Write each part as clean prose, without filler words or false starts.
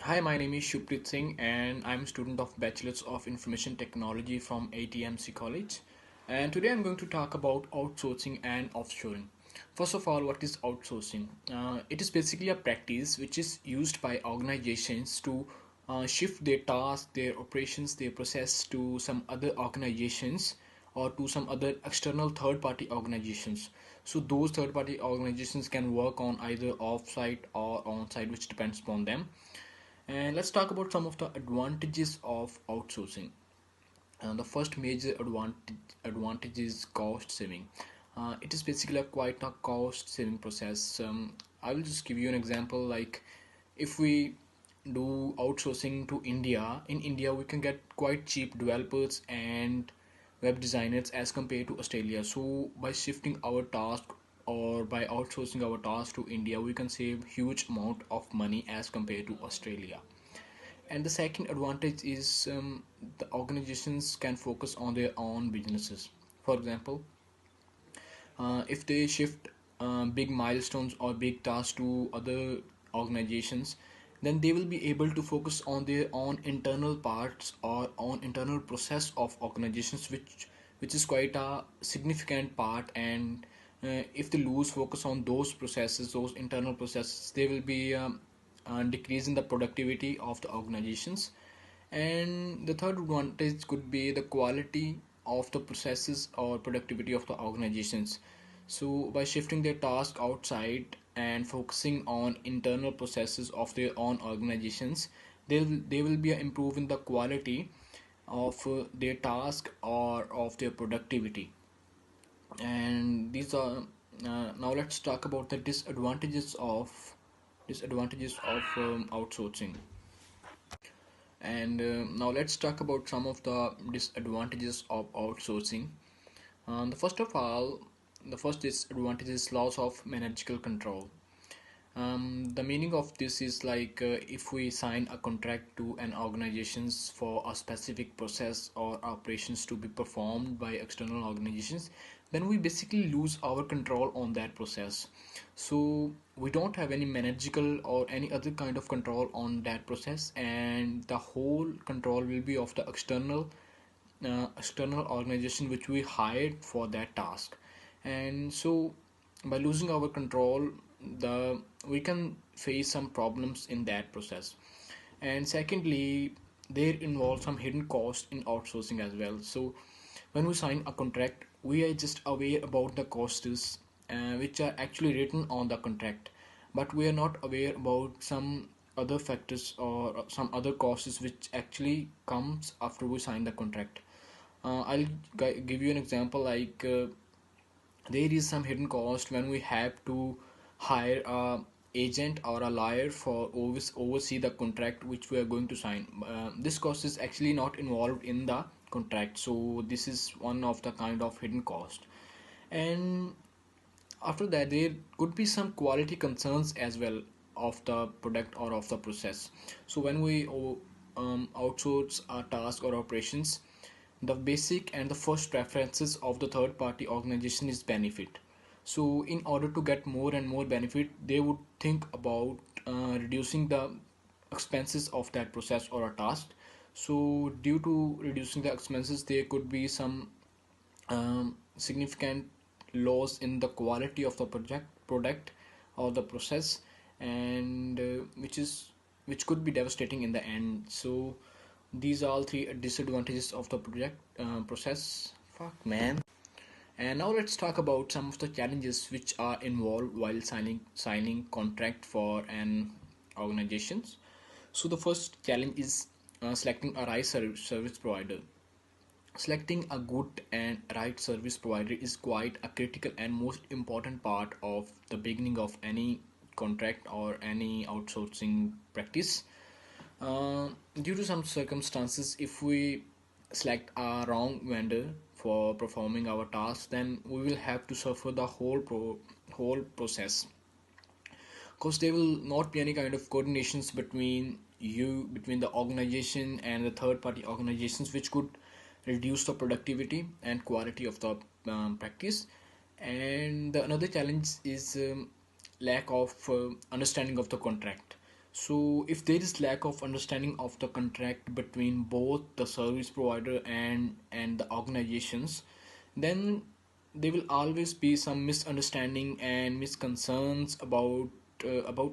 Hi, my name is Shuprit Singh and I'm a student of Bachelor's of Information Technology from ATMC College. And today I'm going to talk about outsourcing and offshoring. First of all, what is outsourcing? It is basically a practice which is used by organizations to shift their tasks, their operations, their process to some other organizations or to some other external third party organizations. So those third party organizations can work on either off site or on site, which depends upon them. And let's talk about some of the advantages of outsourcing. The first major advantage is cost saving. It is basically a quite a cost saving process. I will just give you an example. Like if we do outsourcing to India, in India we can get quite cheap developers and web designers as compared to Australia. So by shifting our task or by outsourcing our task to India, we can save huge amount of money as compared to Australia. And the second advantage is the organizations can focus on their own businesses. For example, if they shift big milestones or big tasks to other organizations, then they will be able to focus on their own internal parts or on internal process of organizations, which is quite a significant part. And if they lose focus on those processes, those internal processes, they will be decreasing the productivity of the organizations. And the third advantage could be the quality of the processes or productivity of the organizations. So by shifting their task outside and focusing on internal processes of their own organizations, they will be improving the quality of their task or of their productivity. And these are now let's talk about the disadvantages of outsourcing. And now let's talk about some of the disadvantages of outsourcing. The first disadvantage is loss of managerial control. The meaning of this is like if we sign a contract to an organizations for a specific process or operations to be performed by external organizations, then we basically lose our control on that process. So we don't have any managerial or any other kind of control on that process, and the whole control will be of the external organization which we hired for that task. And so by losing our control, the we can face some problems in that process. And secondly, there involves some hidden cost in outsourcing as well. So when we sign a contract, we are just aware about the costs which are actually written on the contract, but we are not aware about some other factors or some other costs which actually comes after we sign the contract. I'll give you an example. Like there is some hidden cost when we have to hire a agent or a lawyer for oversee the contract which we are going to sign. This cost is actually not involved in the contract, so this is one of the kind of hidden cost. And after that, there could be some quality concerns as well of the product or of the process. So when we outsource our task or operations, the basic and the first preferences of the third party organization is benefit. So in order to get more and more benefit, they would think about reducing the expenses of that process or a task. So due to reducing the expenses, there could be some significant loss in the quality of the product or the process, and which could be devastating in the end. So these are all three disadvantages of the project process. Fuck man. And now let's talk about some of the challenges which are involved while signing contract for an organizations. So the first challenge is selecting a right service provider. Selecting a good and right service provider is quite a critical and most important part of the beginning of any contract or any outsourcing practice. Due to some circumstances, if we select a wrong vendor for performing our task, then we will have to suffer the whole process, because there will not be any kind of coordinations between the organization and the third party organizations, which could reduce the productivity and quality of the practice. And the another challenge is lack of understanding of the contract. So if there is lack of understanding of the contract between both the service provider and the organizations, then there will always be some misunderstanding and misconcerns about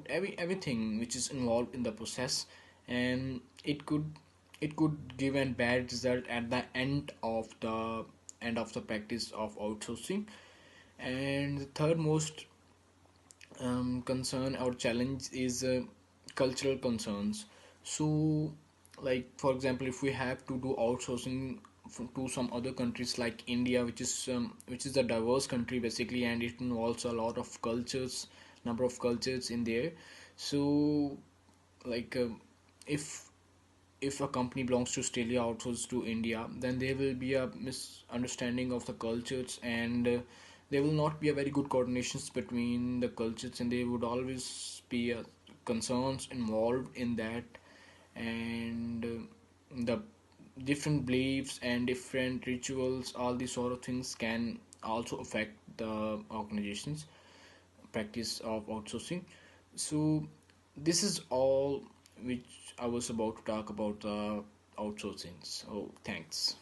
everything which is involved in the process, and it could give a bad result at the end of the practice of outsourcing. And the third most concern or challenge is cultural concerns. So, like for example, if we have to do outsourcing to some other countries like India, which is a diverse country basically, and it involves a lot of cultures, number of cultures in there. So, like if if a company belongs to Australia outsources to India, then there will be a misunderstanding of the cultures, and there will not be a very good coordinations between the cultures, and there would always be concerns involved in that, and the different beliefs and different rituals, all these sort of things can also affect the organizations practice of outsourcing. So this is all which I was about to talk about outsourcing. So thanks.